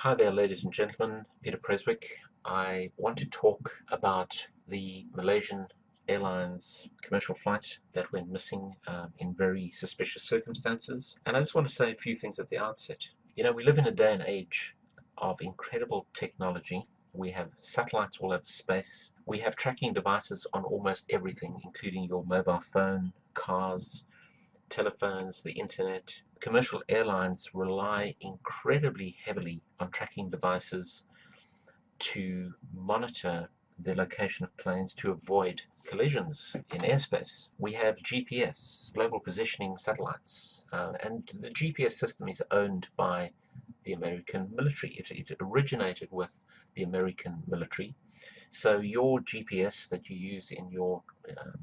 Hi there, ladies and gentlemen. Peter Preswick. I want to talk about the Malaysian Airlines commercial flight that went missing in very suspicious circumstances. And I just want to say a few things at the outset. You know, we live in a day and age of incredible technology. We have satellites all over space. We have tracking devices on almost everything, including your mobile phone, cars, telephones, the internet. Commercial airlines rely incredibly heavily on tracking devices to monitor the location of planes to avoid collisions in airspace. We have GPS, global positioning satellites, and the GPS system is owned by the American military. It originated with the American military. So your GPS that you use in your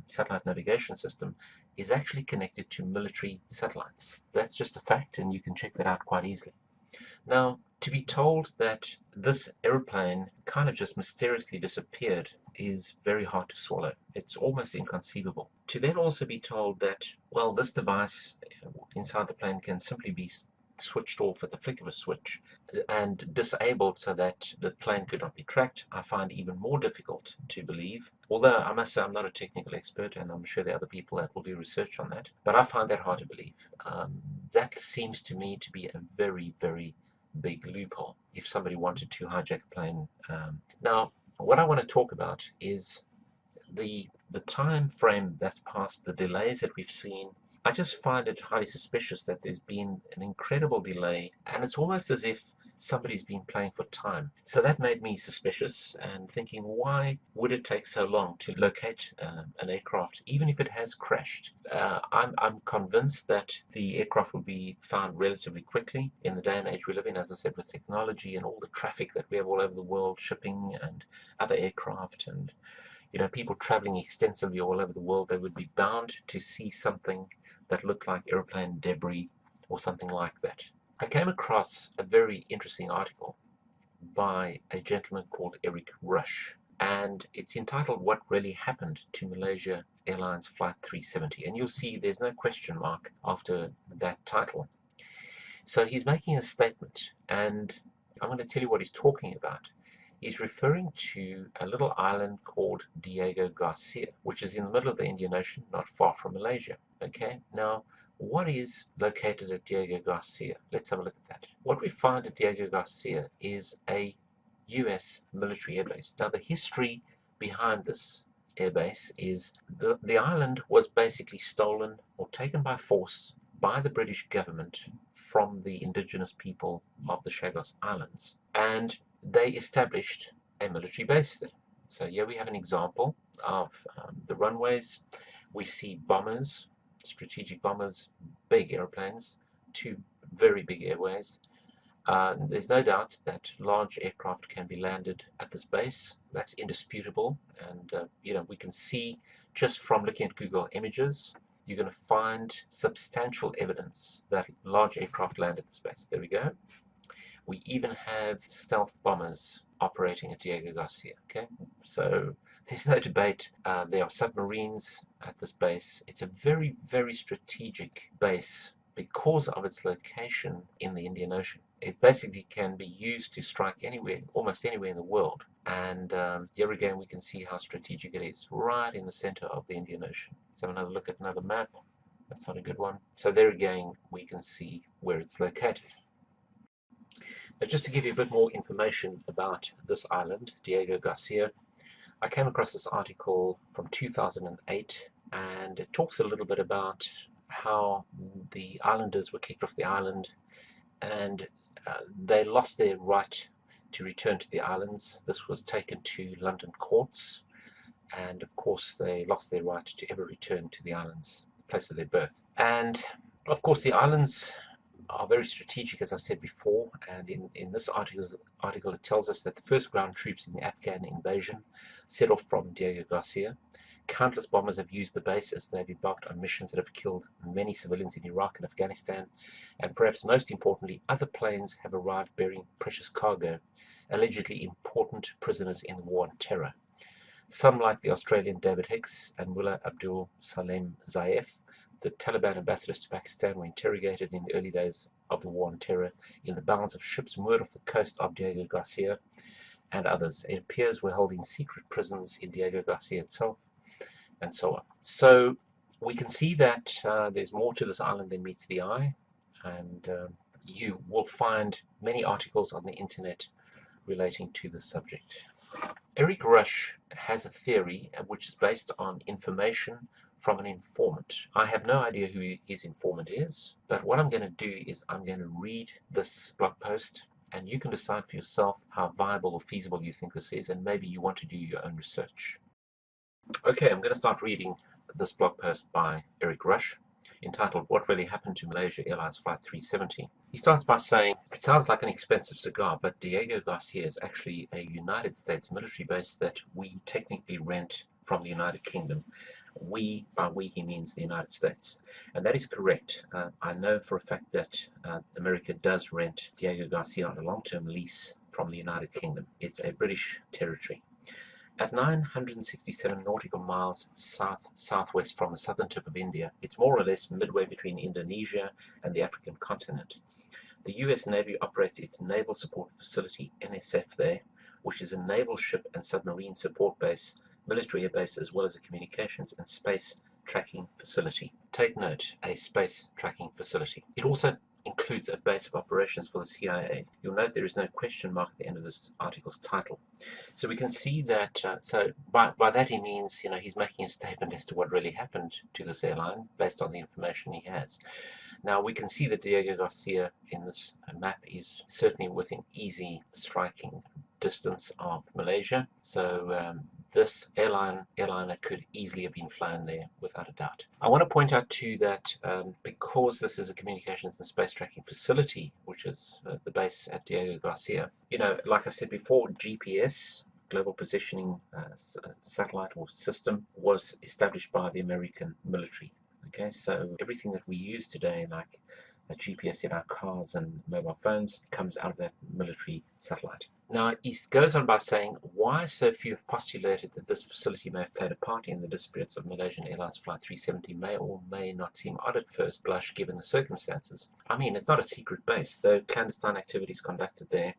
satellite navigation system is actually connected to military satellites. That's just a fact, and you can check that out quite easily. Now, to be told that this aeroplane kind of just mysteriously disappeared is very hard to swallow. It's almost inconceivable. To then also be told that, well, this device inside the plane can simply be switched off at the flick of a switch and disabled so that the plane could not be tracked, I find even more difficult to believe. Although I must say I'm not a technical expert, and I'm sure there are other people that will do research on that, but I find that hard to believe. That seems to me to be a very, very big loophole if somebody wanted to hijack a plane. Now, what I want to talk about is the time frame that's passed, the delays that we've seen. I just find it highly suspicious that there's been an incredible delay, and it's almost as if somebody's been playing for time. So that made me suspicious and thinking, why would it take so long to locate an aircraft, even if it has crashed? I'm convinced that the aircraft will be found relatively quickly in the day and age we live in, as I said, with technology and all the traffic that we have all over the world, shipping and other aircraft, and people traveling extensively all over the world. They would be bound to see something that looked like airplane debris or something like that. I came across a very interesting article by a gentleman called Eric Rush, and it's entitled "What Really Happened to Malaysia Airlines Flight 370," and you'll see there's no question mark after that title. So he's making a statement, and I'm going to tell you what he's talking about. He's referring to a little island called Diego Garcia, which is in the middle of the Indian Ocean, not far from Malaysia. Okay, now what is located at Diego Garcia? Let's have a look at that. What we find at Diego Garcia is a US military airbase. Now, the history behind this airbase is the island was basically stolen or taken by force by the British government from the indigenous people of the Chagos Islands, and they established a military base there. So here we have an example of the runways. We see bombers, strategic bombers, big airplanes, two very big airways. There's no doubt that large aircraft can be landed at this base. That's indisputable, and we can see just from looking at Google Images, you're going to find substantial evidence that large aircraft land at this base. There we go. We even have stealth bombers operating at Diego Garcia. Okay, so there's no debate. There are submarines at this base. It's a very, very strategic base because of its location in the Indian Ocean. It basically can be used to strike anywhere, almost anywhere in the world. And here again, we can see how strategic it is, right in the center of the Indian Ocean. Let's have another look at another map. That's not a good one. So there again, we can see where it's located. Now, just to give you a bit more information about this island, Diego Garcia, I came across this article from 2008, and it talks a little bit about how the islanders were kicked off the island, and they lost their right to return to the islands. This was taken to London courts, and of course they lost their right to ever return to the islands, the place of their birth. And of course the islands are very strategic, as I said before, and in this article it tells us that the first ground troops in the Afghan invasion set off from Diego Garcia. Countless bombers have used the base as they've embarked on missions that have killed many civilians in Iraq and Afghanistan, and perhaps most importantly, other planes have arrived bearing precious cargo, allegedly important prisoners in the war on terror. Some, like the Australian David Hicks and Mullah Abdul Salem Zayef, the Taliban ambassadors to Pakistan, were interrogated in the early days of the war on terror in the bounds of ships moored off the coast of Diego Garcia and others. It appears we're holding secret prisons in Diego Garcia itself, and so on. So we can see that there's more to this island than meets the eye, and you will find many articles on the internet relating to the subject. Eric Rush has a theory which is based on information from an informant. I have no idea who his informant is, but what I'm going to do is I'm going to read this blog post, and you can decide for yourself how viable or feasible you think this is, and maybe you want to do your own research. Okay, I'm going to start reading this blog post by Eric Rush, entitled What Really Happened to Malaysia Airlines Flight 370. He starts by saying, it sounds like an expensive cigar, but Diego Garcia is actually a United States military base that we technically rent from the United Kingdom. We, by we, he means the United States. And that is correct. I know for a fact that America does rent Diego Garcia on a long-term lease from the United Kingdom. It's a British territory. At 967 nautical miles south-southwest from the southern tip of India, it's more or less midway between Indonesia and the African continent. The US Navy operates its Naval Support Facility, NSF, there, which is a naval ship and submarine support base, military air base, as well as a communications and space tracking facility. Take note, a space tracking facility. It also includes a base of operations for the CIA. You'll note there is no question mark at the end of this article's title. So we can see that, so by that he means, he's making a statement as to what really happened to this airline based on the information he has. Now we can see that Diego Garcia in this map is certainly within easy striking distance of Malaysia. So this airliner could easily have been flown there without a doubt. I want to point out too that because this is a communications and space tracking facility, which is the base at Diego Garcia, like I said before, GPS, global positioning satellite or system, was established by the American military. Okay, so everything that we use today, like a GPS in our cars and mobile phones, comes out of that military satellite. Now, he goes on by saying, why so few have postulated that this facility may have played a part in the disappearance of Malaysian Airlines Flight 370 may or may not seem odd at first blush given the circumstances. I mean, it's not a secret base, though clandestine activities conducted there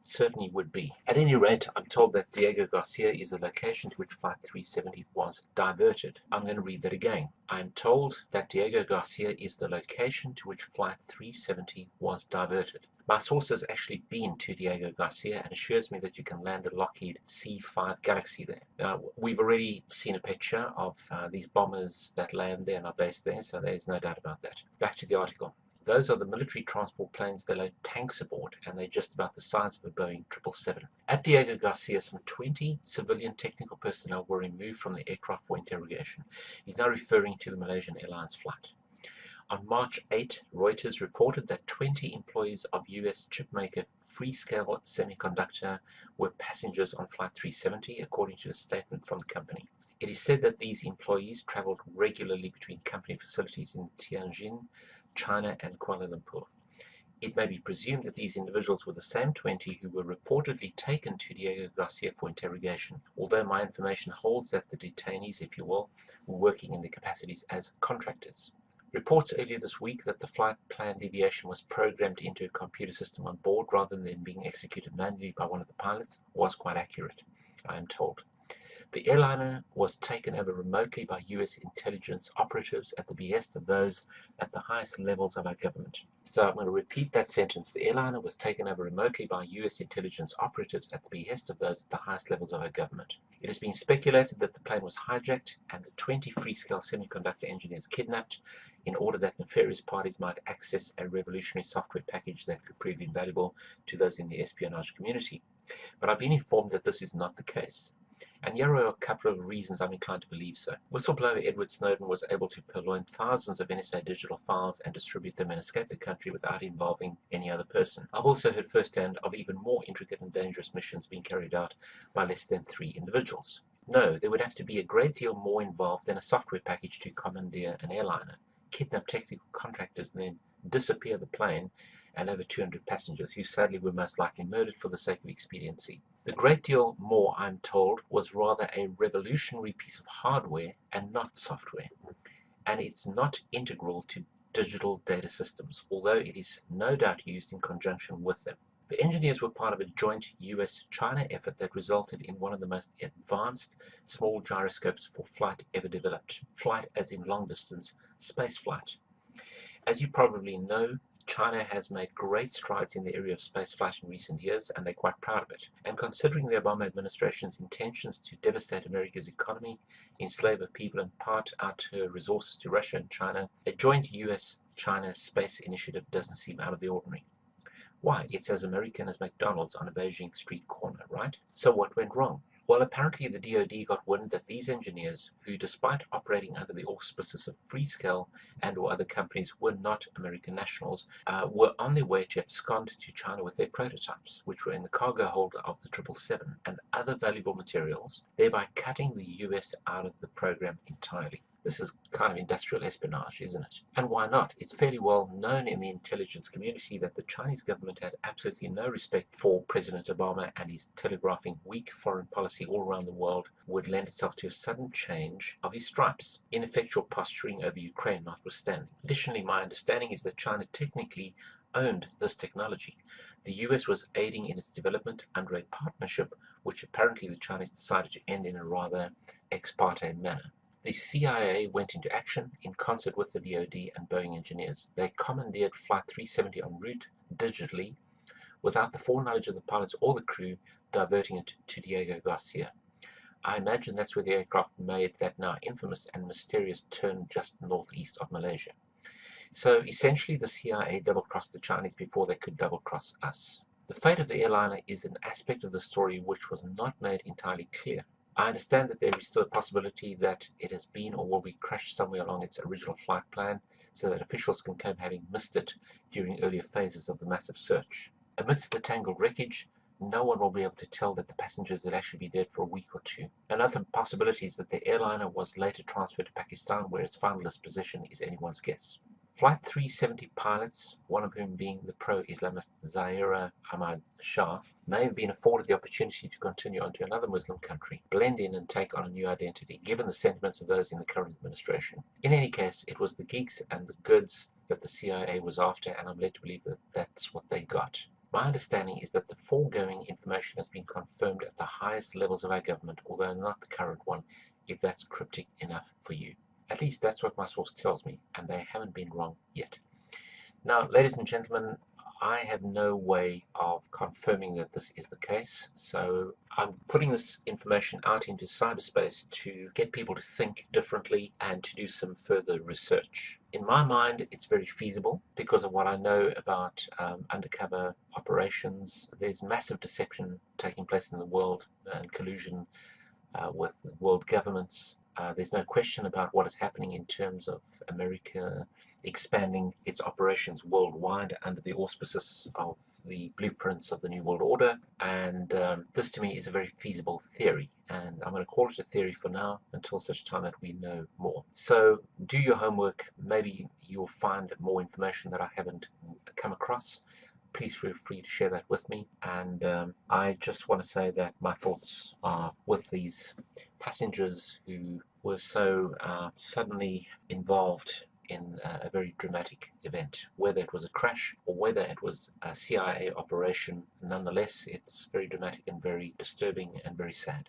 certainly would be. At any rate, I'm told that Diego Garcia is the location to which Flight 370 was diverted. I'm going to read that again. I'm told that Diego Garcia is the location to which Flight 370 was diverted. My source has actually been to Diego Garcia and assures me that you can land a Lockheed C-5 Galaxy there. Now, we've already seen a picture of these bombers that land there and are based there, so there's no doubt about that. Back to the article. Those are the military transport planes that load tanks aboard, and they're just about the size of a Boeing 777. At Diego Garcia, some 20 civilian technical personnel were removed from the aircraft for interrogation. He's now referring to the Malaysian Airlines flight. On March 8, Reuters reported that 20 employees of US chipmaker Freescale Semiconductor were passengers on Flight 370, according to a statement from the company. It is said that these employees traveled regularly between company facilities in Tianjin, China and Kuala Lumpur. It may be presumed that these individuals were the same 20 who were reportedly taken to Diego Garcia for interrogation, although my information holds that the detainees, if you will, were working in their capacities as contractors. Reports earlier this week that the flight plan deviation was programmed into a computer system on board rather than being executed manually by one of the pilots was quite accurate, I am told. The airliner was taken over remotely by US intelligence operatives at the behest of those at the highest levels of our government. So I'm going to repeat that sentence. The airliner was taken over remotely by US intelligence operatives at the behest of those at the highest levels of our government. It has been speculated that the plane was hijacked and the 20 Freescale Semiconductor engineers kidnapped in order that nefarious parties might access a revolutionary software package that could prove invaluable to those in the espionage community. But I've been informed that this is not the case. And here are a couple of reasons I'm inclined to believe so. Whistleblower Edward Snowden was able to purloin thousands of NSA digital files and distribute them and escape the country without involving any other person. I've also heard firsthand of even more intricate and dangerous missions being carried out by less than 3 individuals. No, there would have to be a great deal more involved than a software package to commandeer an airliner, kidnap technical contractors and then disappear the plane and over 200 passengers, who sadly were most likely murdered for the sake of expediency. The great deal more, I'm told, was rather a revolutionary piece of hardware and not software, and it's not integral to digital data systems, although it is no doubt used in conjunction with them. The engineers were part of a joint US-China effort that resulted in one of the most advanced small gyroscopes for flight ever developed. Flight as in long-distance space flight. As you probably know, China has made great strides in the area of spaceflight in recent years, and they're quite proud of it. And considering the Obama administration's intentions to devastate America's economy, enslave her people, and part out her resources to Russia and China, a joint US-China space initiative doesn't seem out of the ordinary. Why? It's as American as McDonald's on a Beijing street corner, right? So what went wrong? Well, apparently the DoD got wind that these engineers, who despite operating under the auspices of Freescale and or other companies were not American nationals, were on their way to abscond to China with their prototypes, which were in the cargo hold of the 777 and other valuable materials, thereby cutting the US out of the program entirely. This is kind of industrial espionage, isn't it? And why not? It's fairly well known in the intelligence community that the Chinese government had absolutely no respect for President Obama, and his telegraphing weak foreign policy all around the world would lend itself to a sudden change of his stripes, ineffectual posturing over Ukraine notwithstanding. Additionally, my understanding is that China technically owned this technology. The US was aiding in its development under a partnership which apparently the Chinese decided to end in a rather ex parte manner. The CIA went into action in concert with the DoD and Boeing engineers. They commandeered Flight 370 en route digitally without the foreknowledge of the pilots or the crew, diverting it to Diego Garcia. I imagine that's where the aircraft made that now infamous and mysterious turn just northeast of Malaysia. So essentially the CIA double-crossed the Chinese before they could double-cross us. The fate of the airliner is an aspect of the story which was not made entirely clear. I understand that there is still a possibility that it has been or will be crashed somewhere along its original flight plan, so that officials can claim having missed it during earlier phases of the massive search. Amidst the tangled wreckage, no one will be able to tell that the passengers had actually been dead for a week or two. Another possibility is that the airliner was later transferred to Pakistan, where its final disposition is anyone's guess. Flight 370 pilots, one of whom being the pro-Islamist Zahira Ahmad Shah, may have been afforded the opportunity to continue on to another Muslim country, blend in and take on a new identity, given the sentiments of those in the current administration. In any case, it was the geeks and the goods that the CIA was after, and I'm led to believe that that's what they got. My understanding is that the foregoing information has been confirmed at the highest levels of our government, although not the current one, if that's cryptic enough for you. At least that's what my source tells me, and they haven't been wrong yet. Now, ladies and gentlemen, I have no way of confirming that this is the case, so I'm putting this information out into cyberspace to get people to think differently and to do some further research. In my mind, it's very feasible because of what I know about undercover operations. There's massive deception taking place in the world and collusion with world governments. There's no question about what is happening in terms of America expanding its operations worldwide under the auspices of the blueprints of the New World Order. And this to me is a very feasible theory. And I'm going to call it a theory for now until such time that we know more. So do your homework. Maybe you'll find more information that I haven't come across. Please feel free to share that with me. And I just want to say that my thoughts are with these passengers who were so suddenly involved in a very dramatic event. Whether it was a crash or whether it was a CIA operation, nonetheless, it's very dramatic and very disturbing and very sad.